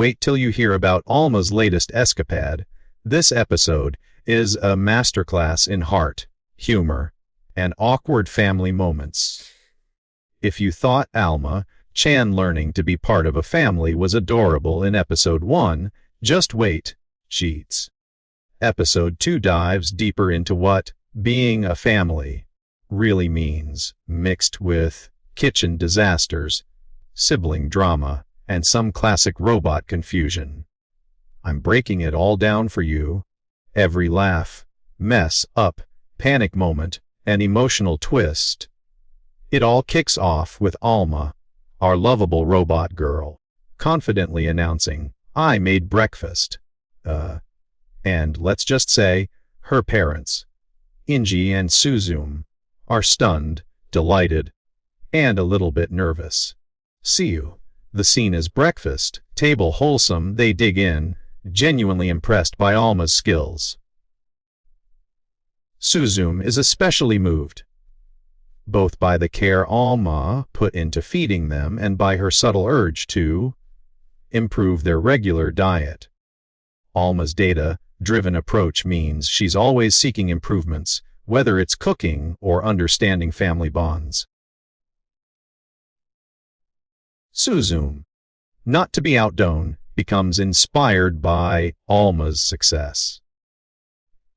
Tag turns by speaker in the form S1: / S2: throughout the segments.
S1: Wait till you hear about Alma's latest escapade. This episode is a masterclass in heart, humor, and awkward family moments. If you thought Alma-chan learning to be part of a family was adorable in episode 1, just wait, cheats. Episode 2 dives deeper into what being a family really means, mixed with kitchen disasters, sibling drama, and some classic robot confusion. I'm breaking it all down for you. Every laugh, mess up, panic moment, and emotional twist. It all kicks off with Alma, our lovable robot girl, confidently announcing, "I made breakfast." And let's just say, her parents, Inji and Suzume, are stunned, delighted, and a little bit nervous. See you. The scene is breakfast, table wholesome, they dig in, genuinely impressed by Alma's skills. Suzume is especially moved, both by the care Alma put into feeding them and by her subtle urge to improve their regular diet. Alma's data-driven approach means she's always seeking improvements, whether it's cooking or understanding family bonds. Suzume, not to be outdone, becomes inspired by Alma's success.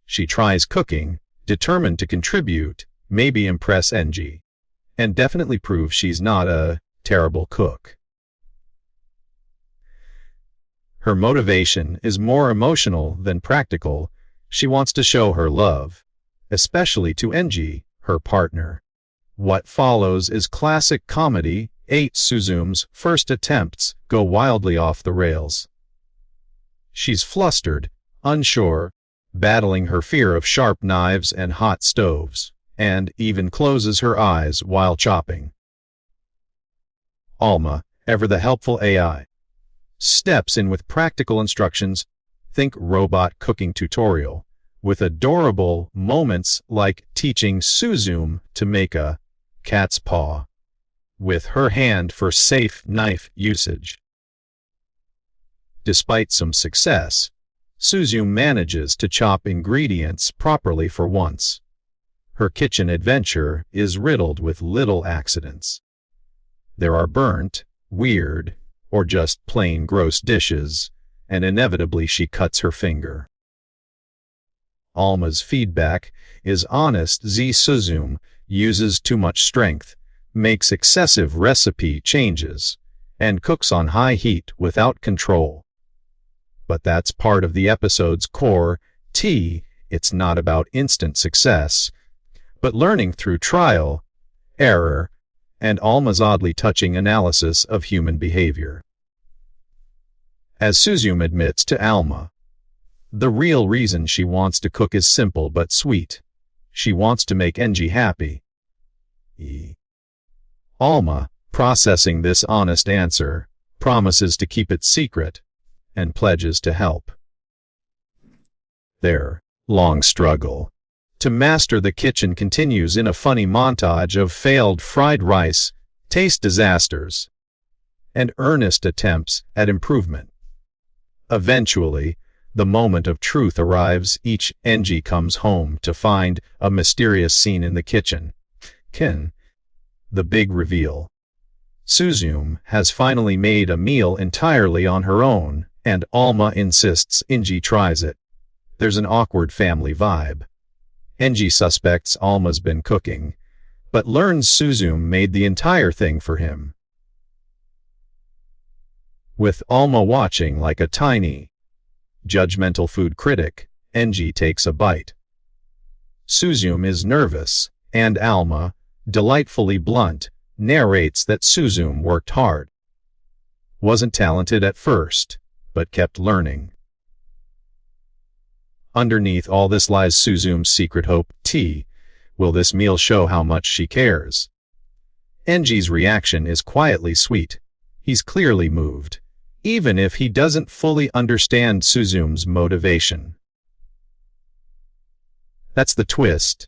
S1: She tries cooking, determined to contribute, maybe impress Enji, and definitely prove she's not a terrible cook. Her motivation is more emotional than practical. She wants to show her love, especially to Enji, her partner. What follows is classic comedy. Suzume's first attempts go wildly off the rails. She's flustered, unsure, battling her fear of sharp knives and hot stoves, and even closes her eyes while chopping. Alma, ever the helpful AI, steps in with practical instructions, think robot cooking tutorial, with adorable moments like teaching Suzume to make a cat's paw with her hand for safe knife usage. Despite some success, Suzume manages to chop ingredients properly for once. Her kitchen adventure is riddled with little accidents. There are burnt, weird, or just plain gross dishes, and inevitably she cuts her finger. Alma's feedback is honest. Suzume uses too much strength, makes excessive recipe changes, and cooks on high heat without control. But that's part of the episode's core. It's not about instant success, but learning through trial, error, and Alma's oddly touching analysis of human behavior. As Suzume admits to Alma, the real reason she wants to cook is simple but sweet. She wants to make Enji happy. Alma, processing this honest answer, promises to keep it secret and pledges to help. Their long struggle to master the kitchen continues in a funny montage of failed fried rice, taste disasters, and earnest attempts at improvement. Eventually, the moment of truth arrives. Enji comes home to find a mysterious scene in the kitchen. The big reveal. Suzume has finally made a meal entirely on her own, and Alma insists Enji tries it. There's an awkward family vibe. Enji suspects Alma's been cooking, but learns Suzume made the entire thing for him. With Alma watching like a tiny, judgmental food critic, Enji takes a bite. Suzume is nervous, and Alma, delightfully blunt, narrates that Suzume worked hard. Wasn't talented at first, but kept learning. Underneath all this lies Suzume's secret hope. Will this meal show how much she cares? Enji's reaction is quietly sweet. He's clearly moved, even if he doesn't fully understand Suzume's motivation. That's the twist.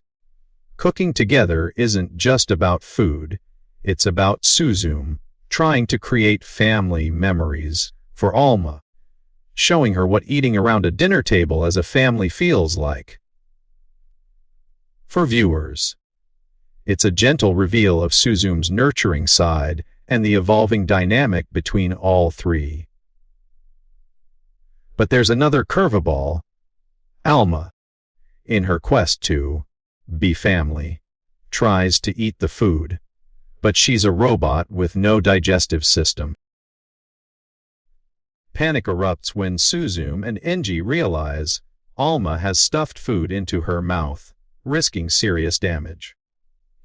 S1: Cooking together isn't just about food, it's about Suzume trying to create family memories for Alma. showing her what eating around a dinner table as a family feels like. For viewers, it's a gentle reveal of Suzum's nurturing side and the evolving dynamic between all three. But there's another curveball. Alma, in her quest to be family, tries to eat the food, but she's a robot with no digestive system. Panic erupts when Suzum and Enji realize Alma has stuffed food into her mouth, risking serious damage.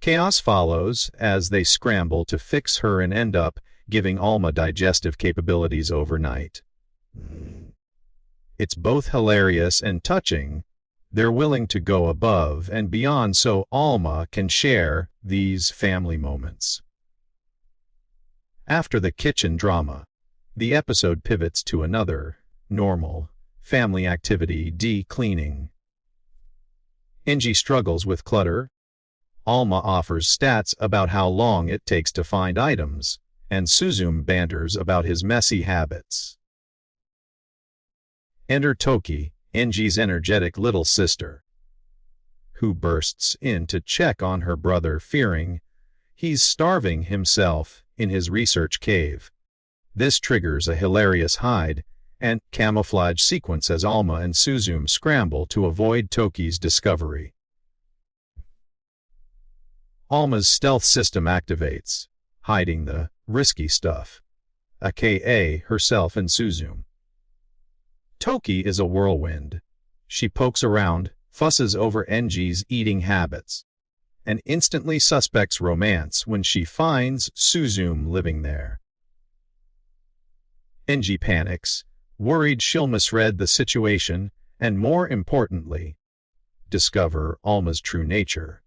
S1: Chaos follows as they scramble to fix her and end up giving Alma digestive capabilities overnight. It's both hilarious and touching. They're willing to go above and beyond so Alma can share these family moments. After the kitchen drama, the episode pivots to another, normal, family activity, cleaning. Enji struggles with clutter. Alma offers stats about how long it takes to find items, and Suzum banters about his messy habits. Enter Toki, Enji's energetic little sister, who bursts in to check on her brother, fearing he's starving himself in his research cave. This triggers a hilarious hide and camouflage sequence as Alma and Suzum scramble to avoid Toki's discovery. Alma's stealth system activates, hiding the risky stuff, aka herself and Suzum. Toki is a whirlwind. She pokes around, fusses over Enji's eating habits, and instantly suspects romance when she finds Suzum living there. Enji panics, worried she'll misread the situation and, more importantly, discover Alma's true nature.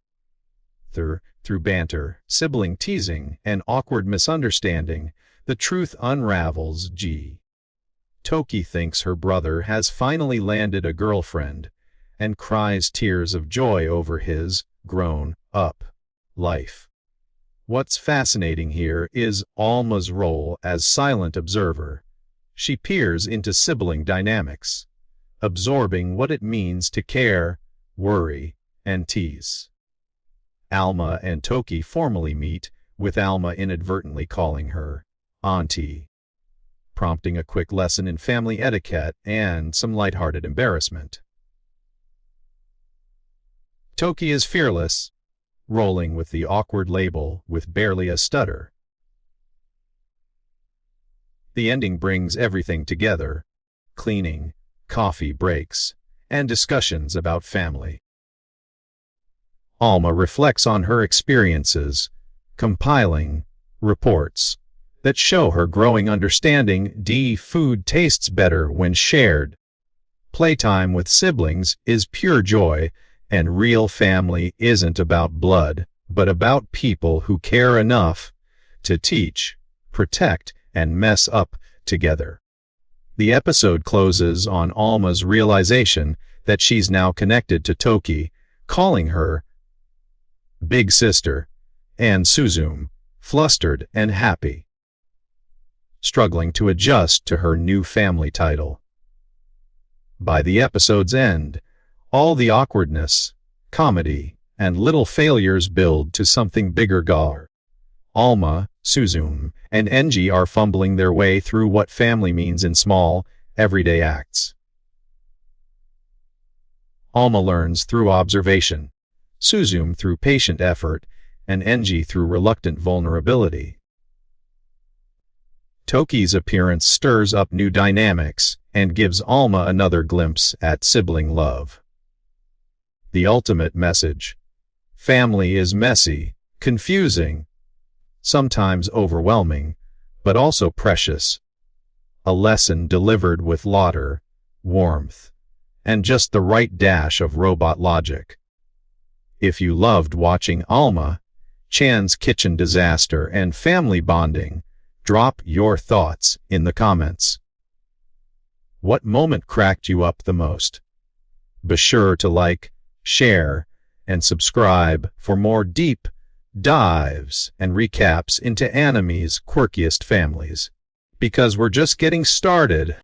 S1: Through banter, sibling teasing, and awkward misunderstanding, the truth unravels. Toki thinks her brother has finally landed a girlfriend and cries tears of joy over his grown-up life. What's fascinating here is Alma's role as silent observer. She peers into sibling dynamics, absorbing what it means to care, worry, and tease. Alma and Toki formally meet, with Alma inadvertently calling her auntie, prompting a quick lesson in family etiquette and some lighthearted embarrassment. Toki is fearless, rolling with the awkward label with barely a stutter. The ending brings everything together: cleaning, coffee breaks, and discussions about family. Alma reflects on her experiences, compiling reports that show her growing understanding. Food tastes better when shared. Playtime with siblings is pure joy, and real family isn't about blood, but about people who care enough to teach, protect, and mess up together. The episode closes on Alma's realization that she's now connected to Toki, calling her big sister, and Suzum, flustered and happy, struggling to adjust to her new family title. By the episode's end, all the awkwardness, comedy, and little failures build to something bigger. Alma, Suzum, and Enji are fumbling their way through what family means in small, everyday acts. Alma learns through observation, Suzum through patient effort, and Enji through reluctant vulnerability. Toki's appearance stirs up new dynamics and gives Alma another glimpse at sibling love. The ultimate message: family is messy, confusing, sometimes overwhelming, but also precious. A lesson delivered with laughter, warmth, and just the right dash of robot logic. If you loved watching Alma-chan's kitchen disaster and family bonding, drop your thoughts in the comments. What moment cracked you up the most? Be sure to like, share, and subscribe for more deep dives and recaps into anime's quirkiest families, because we're just getting started.